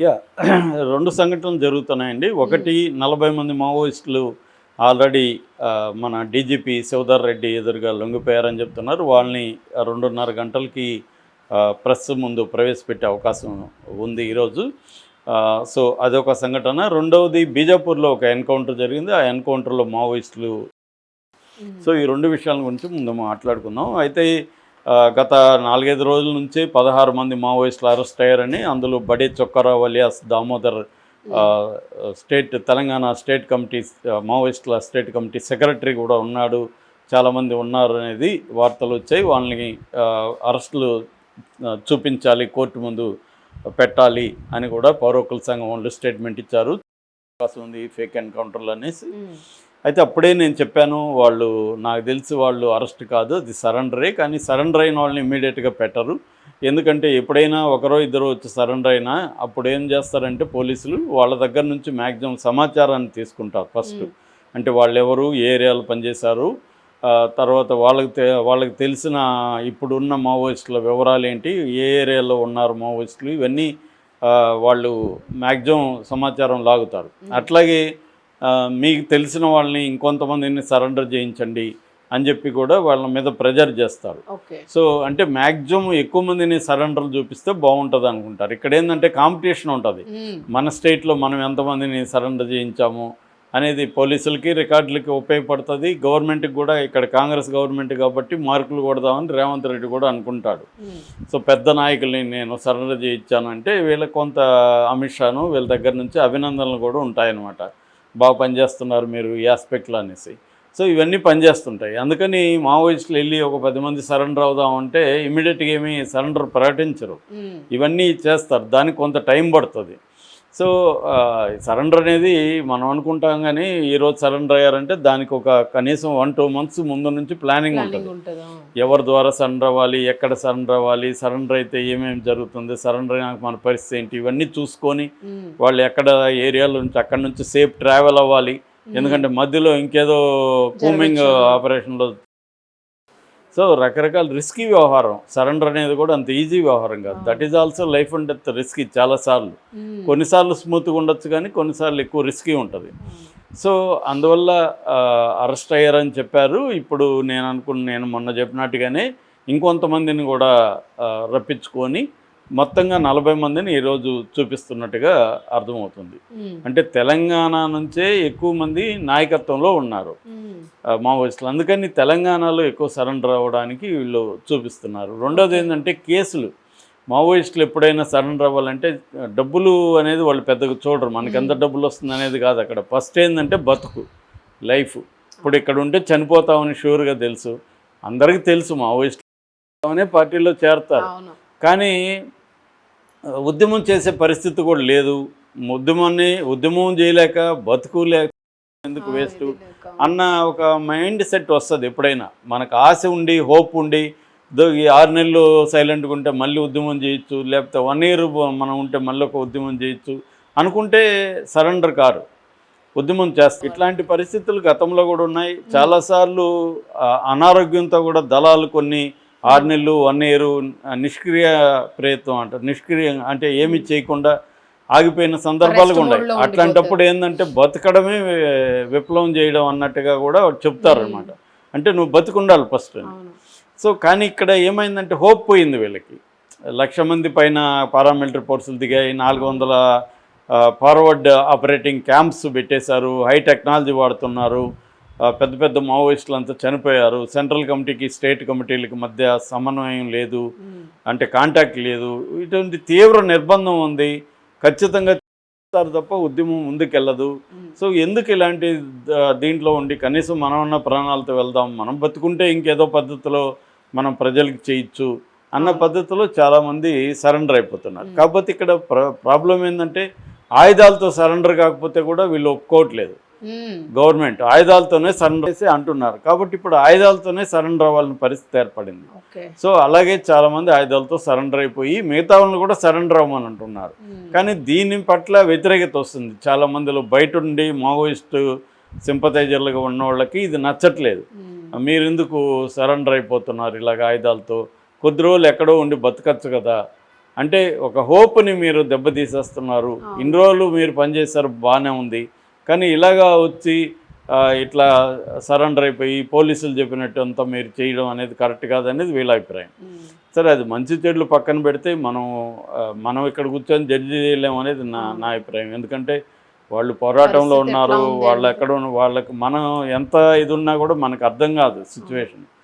Yeah! 2 సంఘటనలు జరుగుతున్నాయండి. ఒకటి 40 మంది మావోయిస్టులు ఆల్రెడీ మన డీజీపీ శివధర్ రెడ్డి ఎదురుగా లొంగిపోయారని చెప్తున్నారు. వాళ్ళని 2:30 గంటలకి ప్రెస్ ముందు ప్రవేశపెట్టే అవకాశం ఉంది ఈరోజు. సో అదొక సంఘటన. రెండవది బీజాపూర్‌లో ఒక ఎన్‌కౌంటర్ జరిగింది. ఆ ఎన్‌కౌంటర్‌లో మావోయిస్టులు. సో ఈ 2 విషయాల గురించి ముందు మాట్లాడుకుందాం. అయితే గత 4, 5 రోజుల నుంచి 16 మంది మావోయిస్టులు అరెస్ట్ అయ్యారని, అందులో బడే Chokka Rao alias Damodar Telangana state committee మావోయిస్టుల స్టేట్ కమిటీ సెక్రటరీ కూడా ఉన్నాడు, చాలామంది ఉన్నారు అనేది వార్తలు వచ్చాయి. వాళ్ళని అరెస్టులు చూపించాలి, కోర్టు ముందు పెట్టాలి అని కూడా పౌర హక్కుల సంఘం వాళ్ళు స్టేట్మెంట్ ఇచ్చారు. అవకాశం ఉంది ఫేక్ ఎన్కౌంటర్లు అనేసి. అయితే అప్పుడే నేను చెప్పాను, వాళ్ళు నాకు తెలిసి వాళ్ళు అరెస్ట్ కాదు, అది సరెండరే. కానీ సరెండర్ అయిన వాళ్ళని ఇమ్మీడియట్గా పెట్టరు. ఎందుకంటే ఎప్పుడైనా ఒకరో ఇద్దరు వచ్చి సరెండర్ అయినా అప్పుడు ఏం చేస్తారంటే పోలీసులు వాళ్ళ దగ్గర నుంచి మ్యాక్సిమం సమాచారాన్ని తీసుకుంటారు ఫస్ట్. అంటే వాళ్ళు ఎవరు, ఏ ఏరియాలో పనిచేశారు, తర్వాత వాళ్ళకి తెలిసిన ఇప్పుడున్న మావోయిస్టుల వివరాలు ఏంటి, ఏ ఏరియాలో ఉన్నారు మావోయిస్టులు, ఇవన్నీ వాళ్ళు మ్యాక్సిమం సమాచారం లాగుతారు. అట్లాగే మీకు తెలిసిన వాళ్ళని ఇంకొంతమందిని సరెండర్ చేయించండి అని చెప్పి కూడా వాళ్ళ మీద ప్రెజర్ చేస్తారు. సో అంటే మ్యాక్సిమం ఎక్కువ మందిని సరెండర్లు చూపిస్తే బాగుంటుంది అనుకుంటారు. ఇక్కడ ఏంటంటే కాంపిటీషన్ ఉంటుంది. మన స్టేట్లో మనం ఎంతమందిని సరెండర్ చేయించాము అనేది పోలీసులకి రికార్డులకి ఉపయోగపడుతుంది. గవర్నమెంట్కి కూడా, ఇక్కడ కాంగ్రెస్ గవర్నమెంట్ కాబట్టి మార్కులు కొడదామని రేవంత్ రెడ్డి కూడా అనుకుంటాడు. సో పెద్ద నాయకుల్ని నేను సరెండర్ చేయించాను అంటే వీళ్ళకి కొంత అమిత్ షాను వీళ్ళ దగ్గర నుంచి అభినందనలు కూడా ఉంటాయన్నమాట. బాగా పనిచేస్తున్నారు మీరు ఈ ఆస్పెక్ట్లో అనేసి. సో ఇవన్నీ పనిచేస్తుంటాయి. అందుకని మావోయిస్టులు వెళ్ళి ఒక 10 మంది సరెండర్ అవుదామంటే ఇమ్మీడియట్గా ఏమీ సరెండర్ ప్రకటించరు, ఇవన్నీ చేస్తారు. దానికి కొంత టైం పడుతుంది. సో సరెండర్ అనేది మనం అనుకుంటాం, కానీ ఈరోజు సరెండర్ అయ్యారంటే దానికి ఒక కనీసం 1-2 months ముందు నుంచి ప్లానింగ్ ఉంటుంది. ఎవరి ద్వారా సరెండర్ అవ్వాలి, ఎక్కడ సరెండర్ అవ్వాలి, సరెండర్ అయితే ఏమేమి జరుగుతుంది, సరెండర్ అయినాక మన పరిస్థితి ఏంటి, ఇవన్నీ చూసుకొని వాళ్ళు ఎక్కడ ఏరియాలో నుంచి అక్కడ నుంచి సేఫ్ ట్రావెల్ అవ్వాలి. ఎందుకంటే మధ్యలో ఇంకేదో కూమింగ్ ఆపరేషన్లో. సో రకరకాల రిస్కీ వ్యవహారం. సరెండర్ అనేది కూడా అంత ఈజీ వ్యవహారం కాదు. That is also life and death risky చాలాసార్లు. కొన్నిసార్లు స్మూత్గా ఉండొచ్చు, కానీ కొన్నిసార్లు ఎక్కువ రిస్కీ ఉంటుంది. సో అందువల్ల అరెస్ట్ అయ్యారని చెప్పారు. ఇప్పుడు నేను మొన్న చెప్పినట్టుగానే ఇంకొంతమందిని కూడా రప్పించుకొని మొత్తంగా 40 మందిని ఈరోజు చూపిస్తున్నట్టుగా అర్థమవుతుంది. అంటే తెలంగాణ నుంచే ఎక్కువ మంది నాయకత్వంలో ఉన్నారు మావోయిస్టులు. అందుకని తెలంగాణలో ఎక్కువ సరెండర్ అవ్వడానికి వీళ్ళు చూపిస్తున్నారు. రెండోది ఏంటంటే కేసులు. మావోయిస్టులు ఎప్పుడైనా సరెండర్ అవ్వాలంటే డబ్బులు అనేది వాళ్ళు పెద్దగా చూడరు. మనకి ఎంత డబ్బులు వస్తుంది అనేది కాదు అక్కడ. ఫస్ట్ ఏంటంటే బతుకు, లైఫ్. ఇప్పుడు ఇక్కడ ఉంటే చనిపోతామని షూర్గా తెలుసు, అందరికీ తెలుసు. మావోయిస్టులు అనే పార్టీలో చేరతారు, కానీ ఉద్యమం చేసే పరిస్థితి కూడా లేదు. ఉద్యమం చేయలేక బతుకు లేక ఎందుకు వేస్ట్ అన్న ఒక మైండ్ సెట్ వస్తుంది ఎప్పుడైనా. మనకు ఆశ ఉండి, హోప్ ఉండి, ఈ 6 నెలలు సైలెంట్గా ఉంటే మళ్ళీ ఉద్యమం చేయొచ్చు, లేకపోతే 1 year మనం ఉంటే మళ్ళీ ఒక ఉద్యమం చేయొచ్చు అనుకుంటే సరెండర్ కారు, ఉద్యమం చేస్తారు. ఇట్లాంటి పరిస్థితులు గతంలో కూడా ఉన్నాయి. చాలాసార్లు అనారోగ్యంతో కూడా దళాలు కొన్ని 6 నెలలు 1 year నిష్క్రియ ప్రయత్నం అంటారు. నిష్క్రియం అంటే ఏమి చేయకుండా ఆగిపోయిన సందర్భాలు కూడా ఉన్నాయి. అట్లాంటప్పుడు ఏంటంటే బతకడమే విప్లవం చేయడం అన్నట్టుగా కూడా చెప్తారనమాట. అంటే నువ్వు బతుకుండాలి ఫస్ట్ అని. సో కానీ ఇక్కడ ఏమైందంటే హోప్ పోయింది వీళ్ళకి. 1,00,000 మంది పైన పారామిలిటరీ ఫోర్సులు దిగాయి, 400 ఫార్వర్డ్ ఆపరేటింగ్ క్యాంప్స్ పెట్టేశారు, హై టెక్నాలజీ వాడుతున్నారు, పెద్ద పెద్ద మావోయిస్టులు అంతా చనిపోయారు. సెంట్రల్ కమిటీకి స్టేట్ కమిటీలకు మధ్య సమన్వయం లేదు, అంటే కాంటాక్ట్ లేదు. ఇటువంటి తీవ్ర నిర్బంధం ఉంది. ఖచ్చితంగా చేస్తారు తప్ప ఉద్యమం ముందుకెళ్ళదు. సో ఎందుకు ఇలాంటి దీంట్లో ఉండి కనీసం మనం ఉన్న ప్రాణాలతో వెళ్దాం, మనం బతుకుంటే ఇంకేదో పద్ధతిలో మనం ప్రజలకు చేయొచ్చు అన్న పద్ధతిలో చాలామంది సరెండర్ అయిపోతున్నారు. కాకపోతే ఇక్కడ ప్రాబ్లం ఏంటంటే ఆయుధాలతో సరెండర్ కాకపోతే కూడా వీళ్ళు ఒప్పుకోవట్లేదు. గవర్నమెంట్ ఆయుధాలతోనే సరెండర్ చేసి అంటున్నారు. కాబట్టి ఇప్పుడు ఆయుధాలతోనే సరెండర్ అవ్వాలని పరిస్థితి ఏర్పడింది. సో అలాగే చాలామంది ఆయుధాలతో సరెండర్ అయిపోయి మిగతా వాళ్ళని కూడా సరెండర్ అవ్వమని అంటున్నారు. కానీ దీని పట్ల వ్యతిరేకత వస్తుంది చాలామందిలో. బయట ఉండి మావోయిస్టు సింపథైజర్లుగా ఉన్న వాళ్ళకి ఇది నచ్చట్లేదు. మీరు ఎందుకు సరెండర్ అయిపోతున్నారు ఇలాగ ఆయుధాలతో, కొద్ది రోజులు ఎక్కడో ఉండి బతకచ్చు కదా అంటే ఒక హోప్ని మీరు దెబ్బతీసేస్తున్నారు. ఇన్ని రోజులు మీరు పనిచేశారు, బాగానే ఉంది. కానీ ఇలాగా వచ్చి ఇట్లా సరెండర్ అయిపోయి పోలీసులు చెప్పినట్టు అంతా మీరు చేయడం అనేది కరెక్ట్ కాదనేది వీళ్ళ అభిప్రాయం. సరే, అది మంచి చెడులు పక్కన పెడితే మనం ఇక్కడ కూర్చొని జడ్జి చేయలేము అనేది నా అభిప్రాయం. ఎందుకంటే వాళ్ళు పోరాటంలో ఉన్నారు, వాళ్ళు ఎక్కడ వాళ్ళకి మనం ఎంత ఇది ఉన్నా కూడా మనకు అర్థం కాదు సిచ్యువేషన్.